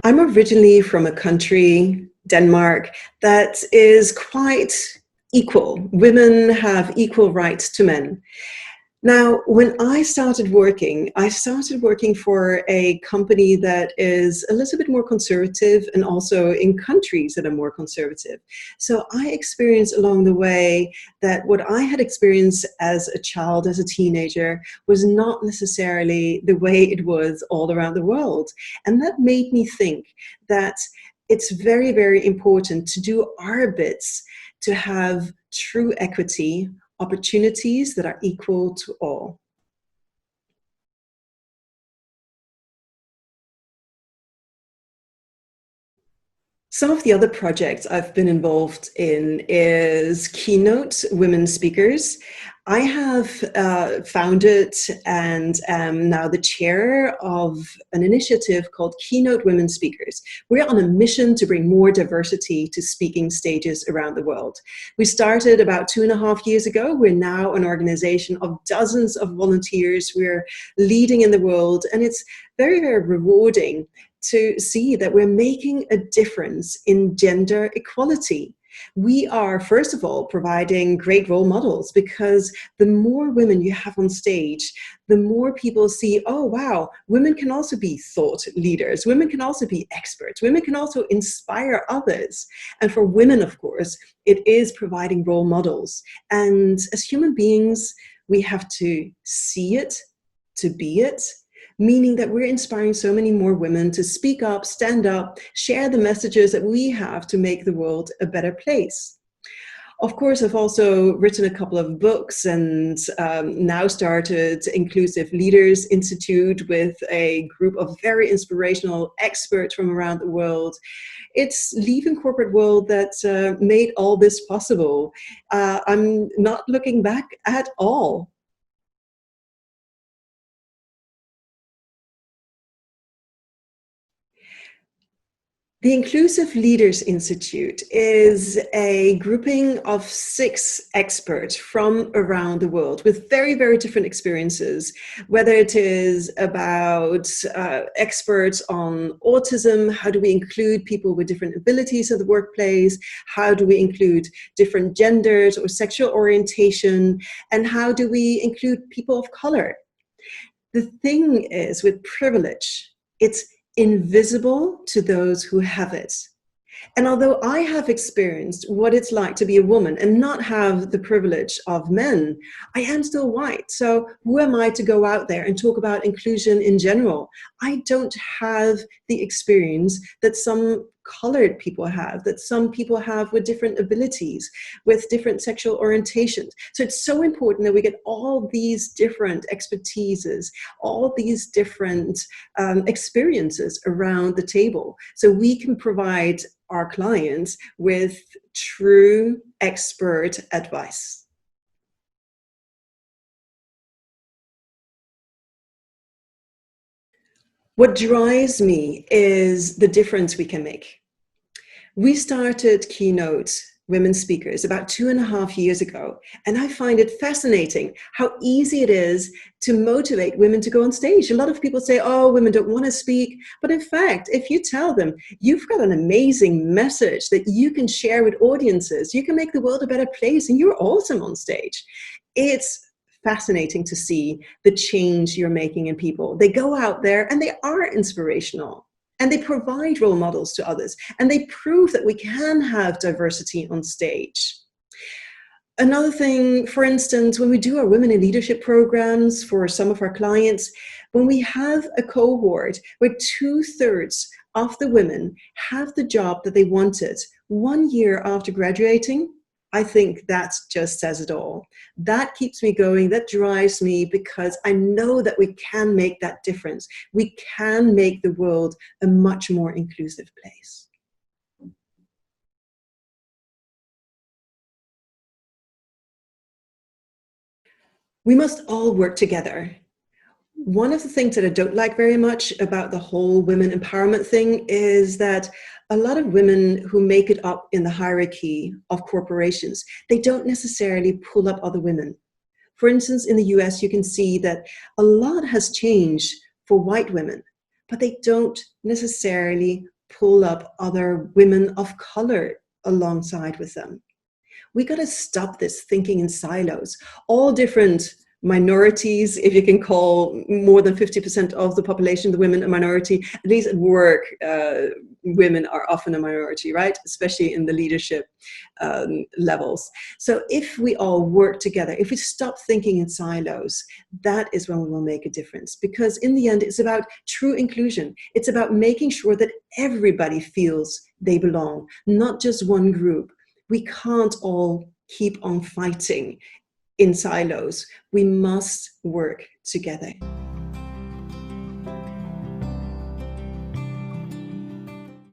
I'm originally from a country, Denmark, that is quite equal. Women have equal rights to men. Now, when I started working for a company that is a little bit more conservative and also in countries that are more conservative. So I experienced along the way that what I had experienced as a child, as a teenager, was not necessarily the way it was all around the world. And that made me think that it's very, very important to do our bits to have true equity, opportunities that are equal to all. Some of the other projects I've been involved in is Keynote Women Speakers. I have founded and am now the chair of an initiative called Keynote Women Speakers. We're on a mission to bring more diversity to speaking stages around the world. We started about 2.5 years ago. We're now an organization of dozens of volunteers. We're leading in the world, and it's very, very rewarding to see that we're making a difference in gender equality. We are, first of all, providing great role models, because the more women you have on stage, the more people see, oh, wow, women can also be thought leaders. Women can also be experts. Women can also inspire others. And for women, of course, it is providing role models. And as human beings, we have to see it, to be it, meaning that we're inspiring so many more women to speak up, stand up, share the messages that we have to make the world a better place. Of course, I've also written a couple of books and now started Inclusive Leaders Institute with a group of very inspirational experts from around the world. It's leaving corporate world that made all this possible. I'm not looking back at all. The Inclusive Leaders Institute is a grouping of 6 experts from around the world with very, very different experiences, whether it is about experts on autism, how do we include people with different abilities in the workplace, how do we include different genders or sexual orientation, and how do we include people of color. The thing is, with privilege, it's invisible to those who have it. And although I have experienced what it's like to be a woman and not have the privilege of men, I am still white. So who am I to go out there and talk about inclusion in general? I don't have the experience that some colored people have, that some people have with different abilities, with different sexual orientations. So it's so important that we get all these different expertises, all these different experiences around the table, so we can provide our clients with true expert advice. What drives me is the difference we can make. We started Keynote Women Speakers about 2.5 years ago, and I find it fascinating how easy it is to motivate women to go on stage. A lot of people say, oh, women don't want to speak, but in fact, if you tell them you've got an amazing message that you can share with audiences, you can make the world a better place, and you're awesome on stage. It's fascinating to see the change you're making in people. They go out there and they are inspirational. And they provide role models to others. And they prove that we can have diversity on stage. Another thing, for instance, when we do our women in leadership programs for some of our clients, when we have a cohort where 2/3 of the women have the job that they wanted 1 year after graduating, I think that just says it all. That keeps me going, that drives me, because I know that we can make that difference. We can make the world a much more inclusive place. We must all work together. One of the things that I don't like very much about the whole women empowerment thing is that a lot of women who make it up in the hierarchy of corporations, they don't necessarily pull up other women. For instance, in the US, you can see that a lot has changed for white women, but they don't necessarily pull up other women of color alongside with them. We got to stop this thinking in silos. All different minorities, if you can call more than 50% of the population, the women, a minority, at least at work, women are often a minority, right? Especially in the leadership levels. So if we all work together, if we stop thinking in silos, that is when we will make a difference. Because in the end, it's about true inclusion. It's about making sure that everybody feels they belong, not just one group. We can't all keep on fighting in silos. We must work together.